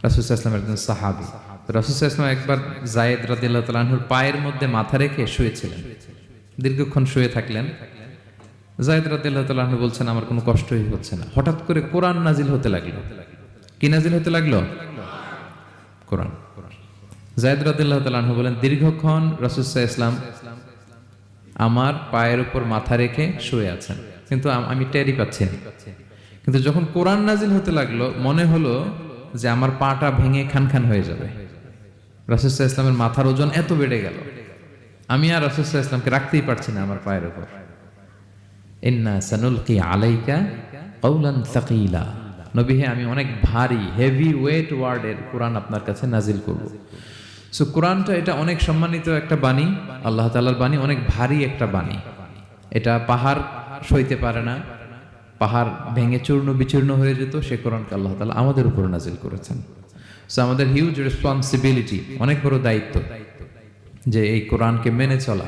রাসূল সাল্লাল্লাহু আলাইহি ওয়াসাল্লাম একজন সাহাবী। রাসূল সাল্লাল্লাহু আলাইহি ওয়াসাল্লাম একবার যায়েদ রাদিয়াল্লাহু তাআলা আনহুর পায়ের মধ্যে মাথা রেখে শুয়েছিলেন। দীর্ঘক্ষণ শুয়ে থাকলেন। যায়েদ রাদিয়াল্লাহু তাআলা আনহু বলছেন, আমার কোনো কষ্টই হচ্ছে না। হঠাৎ করে কোরআন নাজিল হতে লাগলো। কি নাজিল হতে লাগলো? কোরআন। যায়েদ রাদিয়াল্লাহু তাআলা আনহু বলেন, দীর্ঘক্ষণ রাসূল সাল্লাল্লাহু আলাইহি ওয়াসাল্লাম আমার পায়ের উপর মাথা রেখে শুয়ে আছেন, কিন্তু আমি টেরই পাচ্ছি না। কিন্তু যখন কোরআন নাজিল হতে লাগলো, মনে হলো যে আমার পাটা ভেঙে খান খান হয়ে যাবে। রাসূল সাল্লাল্লাহু আলাইহি ওয়াসাল্লামের মাথার ওজন এত বেড়ে গেল, আমি আর রাসূল সাল্লাল্লাহু আলাইহি ওয়াসাল্লামকে রাখতেই পারছি না আমার পায়ের উপর। ইন্না সানুলকি আলাইকা কাওলান সাকিলা, নবী হে, আমি অনেক ভারী, হেভি ওয়েট ওয়ার্ডের কোরআন আপনার কাছে নাজিল করব। সো কোরআনটা এটা অনেক সম্মানিত একটা বাণী, আল্লাহ তাআলার বাণী, অনেক ভারী একটা বাণী। এটা পাহাড় সইতে পারে না, পাহাড় ভেঙে চূর্ণ বিচূর্ণ হয়ে যেত, সে কোরআনকে আল্লাহ তাআলা আমাদের উপর নাজিল করেছেন। সো আমাদের হিউজ রেসপন্সিবিলিটি, অনেক বড় দায়িত্ব যে এই কোরআনকে মেনে চলা,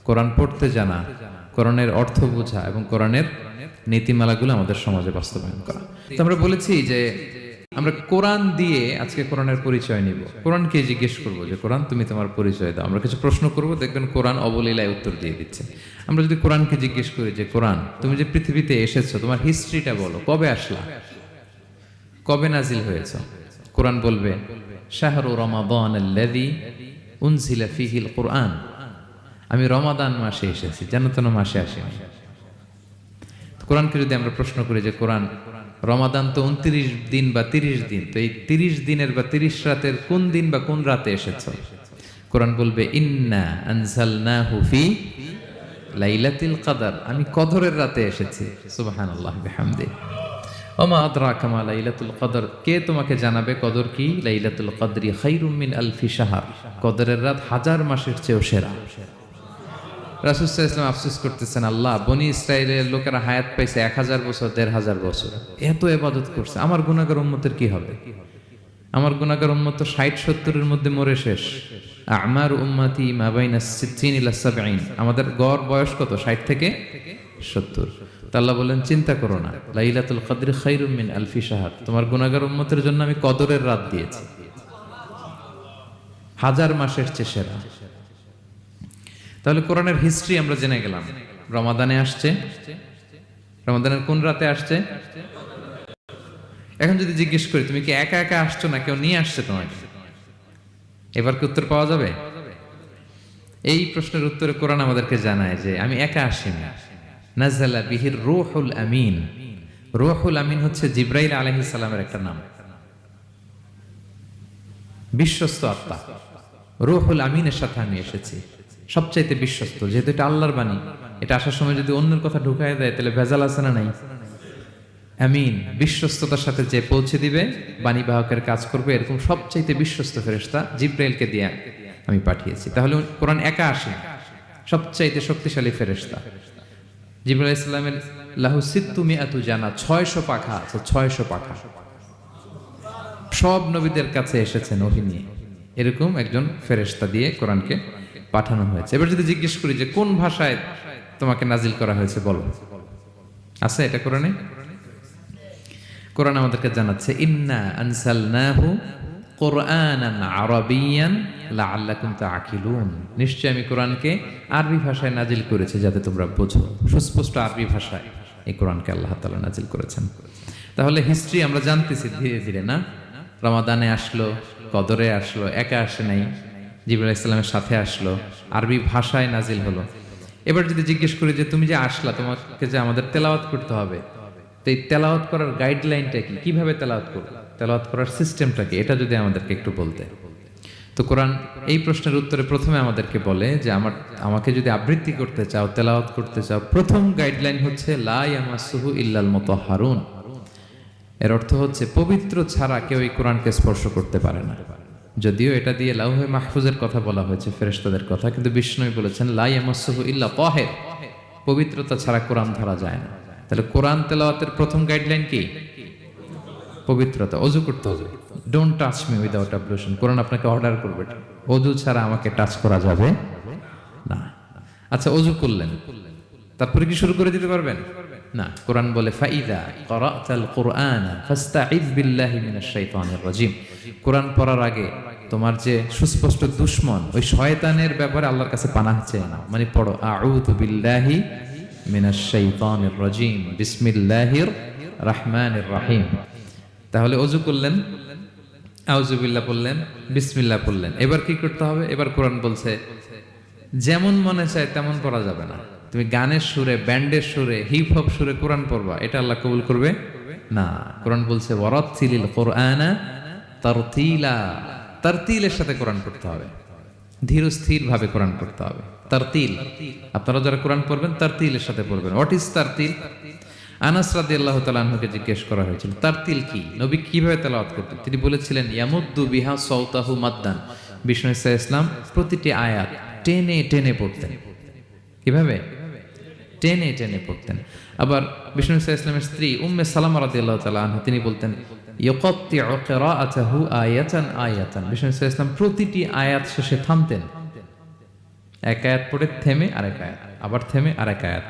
কোরআন পড়তে জানা, কোরআনের অর্থ বোঝা এবং কোরআনের নীতিমালাগুলো আমাদের সমাজে বাস্তবায়ন করা। তো আমরা বলেছি যে আমরা কোরআন দিয়ে আজকে কোরআনের পরিচয় নিব। কোরআনকে জিজ্ঞেস করবো যে কোরআন তুমি তোমার পরিচয় দাও। আমরা কিছু প্রশ্ন করব, দেখবেন কোরআন অবলীলায় উত্তর দিয়ে দিচ্ছে। আমরা যদি কোরআনকে জিজ্ঞেস করি যে কোরআন তুমি যে পৃথিবীতে এসেছো, তোমার হিস্ট্রিটা বলো, কবে আসলা, কবে নাজিল হয়েছ? কোরআন বলবে শাহরু রমাদানাল্লাযী উনজিলা ফীহিল কুরআন, আমি রমাদান মাসে এসেছি, যেন তেন মাসে আসিনি। কোরআনকে যদি আমরা প্রশ্ন করি যে কোরআন রমাদান তো 29 দিন বা 30 দিন, তো এই 30 দিনের বা 30 রাতের কোন দিন বা কোন রাতে এসেছো? কোরআন বলবে ইন্না আনজালনাহু ফি লাইলাতুল কদর, আমি কদরের রাতে এসেছি। সুবহানাল্লাহ বিহামদিহি। ওমা আদরাকা মা লাইলাতুল কদর, কে তোমাকে জানাবে কদর কি? লাইলাতুল কদরি খায়রুম মিন আলফি শাহর, কদরের রাত 1000 মাসের চেয়েও সেরা। রাসূল সাল্লাল্লাহু আলাইহি ওয়াসাল্লাম আফসোস করতেছেন, আল্লাহ, বনি ইসরাইলের লোকেরা হায়াত পাইছে 1000 বছর, 1500 বছর, এত ইবাদত করছে, আমার গুনাহগার উম্মতের কি হবে? আমার গুনাহগার উম্মত তো 60-70 মধ্যে মরে শেষ। আমার উম্মতি মা বাইনা 60 ইলা 70, আমাদের গড় বয়স কত? 60 থেকে 70। তো আল্লাহ বলেন, চিন্তা করো না, লাইলাতুল কদরি খায়রুম মিন আলফি শাহর, তোমার গুনাহগার উম্মতের জন্য আমি কদরের রাত দিয়েছি, 1000 মাসের চেয়ে সেরা। তাহলে কোরআনের হিস্ট্রি আমরা জেনে গেলাম। রমাদানে আসছে, রমাদানের কোন রাতে আসছে? এখন যদি জিজ্ঞেস করি তুমি কি একা একা আসছো না কেউ নিয়ে আসছে তোমাকে, এবার কি উত্তর পাওয়া যাবে? এই প্রশ্নের উত্তরে কোরআন আমাদেরকে জানায় যে আমি একা আসিনি। নাযালা বিহির রূহুল আমিন। রূহুল আমিন হচ্ছে জিবরাইল আলাইহিস সালামের একটা নাম, বিশ্বস্ত আত্মা। রূহুল আমিনের সাথে আমি এসেছি, সবচাইতে বিশ্বস্ত, যেহেতু এটা আল্লাহর বাণী, এটা আসার সময় যদি অন্যের কথা ঢুকায় দেয় তাহলে ভেজাল আছে না নাই? আমিন, বিশ্বস্ততার সাথে যে পৌঁছে দিবে, বাণী বাহকের কাজ করবে, এরকম সবচাইতে বিশ্বস্ত ফেরেশতা জিবরাইলকে দিয়ে আমি পাঠিয়েছি। তাহলে কোরআন একা আসে, সবচাইতে শক্তিশালী ফেরেশতা। জিবরাইল আলাইহিস সালামের লাহু সিত্তু মিআতু জানা, 600 পাখা আছে, 600 পাখা। সব নবীদের কাছে এসেছেন ওহী নিয়ে, এরকম একজন ফেরেশতা দিয়ে কোরআনকে পাঠানো হয়েছে। এবার যদি জিজ্ঞেস করি যে কোন ভাষায় তোমাকে নাজিল করা হয়েছে বলো, আছে এটা কোরআনে? কোরআন আমাদেরকে জানাচ্ছে ইন্না আনসালনাহু কুরআনান আরাবিয়ান লাআল্লাকুম তাআকিলুন, নিশ্চয় আমি কোরআনকে আরবি ভাষায় নাজিল করেছি যাতে তোমরা বোঝো। সুস্পষ্ট আরবি ভাষায় এই কোরআনকে আল্লাহ তাআলা নাজিল করেছেন। তাহলে হিস্ট্রি আমরা জানতেছি ধীরে ধীরে, না? রমাদানে আসলো, কদরে আসলো, একা আসে নাই, জিবরাইল আলাইহিস সালামের সাথে আসলো, আরবি ভাষায় নাজিল হলো। এবার যদি জিজ্ঞেস করি যে তুমি যে আসলা, তোমাকে যে আমাদের তেলাওয়াত করতে হবে, তো এই তেলাওয়াত করার গাইডলাইনটা কি, কিভাবে তেলাওয়াত করব, তেলাওয়াত করার সিস্টেমটা কি, এটা যদি আমাদেরকে একটু বলতে। তো কোরআন এই প্রশ্নের উত্তরে প্রথমে আমাদেরকে বলে যে আমাকে যদি আবৃত্তি করতে চাও, তেলাওয়াত করতে চাও, প্রথম গাইডলাইন হচ্ছে লা ইয়ামাসসুহু ইল্লাল মুতাহহারুন। এর অর্থ হচ্ছে পবিত্র ছাড়া কেউ এই কোরআনকে স্পর্শ করতে পারে না। যদিও এটা দিয়ে লাউহে মাহফুজের কথা বলা হয়েছে, ফেরেশতাদের কথা, কিন্তু বিষ্ণু বলেছেন লা ইয়ামাসসুহু ইল্লা তাহির, পবিত্রতা ছাড়া কোরআন ধরা যায় না। তাহলে কোরআন তেলাওয়াতের প্রথম গাইডলাইন কি? পবিত্রতা, ওযু করতে হবে। ডোন্ট টাচ মি উইদাউট অ্যাবলুশন, কোরআন আপনাকে অর্ডার করবে, ওযু ছাড়া আমাকে টাচ করা যাবে না। আচ্ছা, ওযু করলেন, তারপরে কি শুরু করে দিতে পারবেন? না, কোরআন বলে ফাইদা ক্বরাতাল কুরআনা ফাস্তাইয বিল্লাহি মিনাশ শাইতানির রাজিম। কোরআন পড়ার আগে তোমার যে সুস্পষ্ট দুশমন ওই শয়তানের ব্যাপারে আল্লাহর কাছে পানাহ চেয়ে নাও। মানে পড়ো আউযু বিল্লাহি মিনাশ শাইতানির রাজিম বিসমিল্লাহির রহমানির রহিম। তাহলে ওযু করলেন, আউযু বিল্লাহ পড়লেন, বিসমিল্লাহ পড়লেন। এবার কি করতে হবে? এবার কোরআন বলছে যেমন মনে চায় তেমন পড়া যাবে না। তুমি গানের সুরে, ব্যান্ডের সুরে, হিপ হপ সুরে কোরআন পড়বা, এটা আল্লাহ কবুল করবে না। কোরআন বলছে ওয়ারাত্তিলিল কুরআনা তারতিলা। তারতিলের সাথে কোরআন পড়তে হবে, ধীর স্থির ভাবে কোরআন পড়তে হবে। তারতিল, আপনারা যারা কোরআন পড়বেন তারতিলের সাথে পড়বেন। What is তারতিল? আনাস রাদিয়াল্লাহু তাআলা আনহুকে জিজ্ঞেস করা হয়েছিল তারতিল কি, নবী কিভাবে তেলাওয়াত করতেন। তিনি বলেছিলেন ইয়ামুদ্দু বিহা সাওতাহু মাদ্দান। বিষ্ণু ইসা ইসলাম প্রতিটি আয়াত টেনে টেনে পড়তেন। কিভাবে? টেনে টেনে পড়তেন। আবার বিষ্ণু ইসা ইসলামের স্ত্রী উম্মে সালামা রাদিয়াল্লাহু তাআলা আনহা তিনি বলতেন ইয়াকাত্তিউ কিরাআতাহু আয়াতান আয়াতান। বিষ্ণু ইসা ইসলাম প্রতিটি আয়াত শেষে থামতেন, এক আয়াত পড়ে থেমে আরেক আয়াত, আবার থেমে আরেক আয়াত।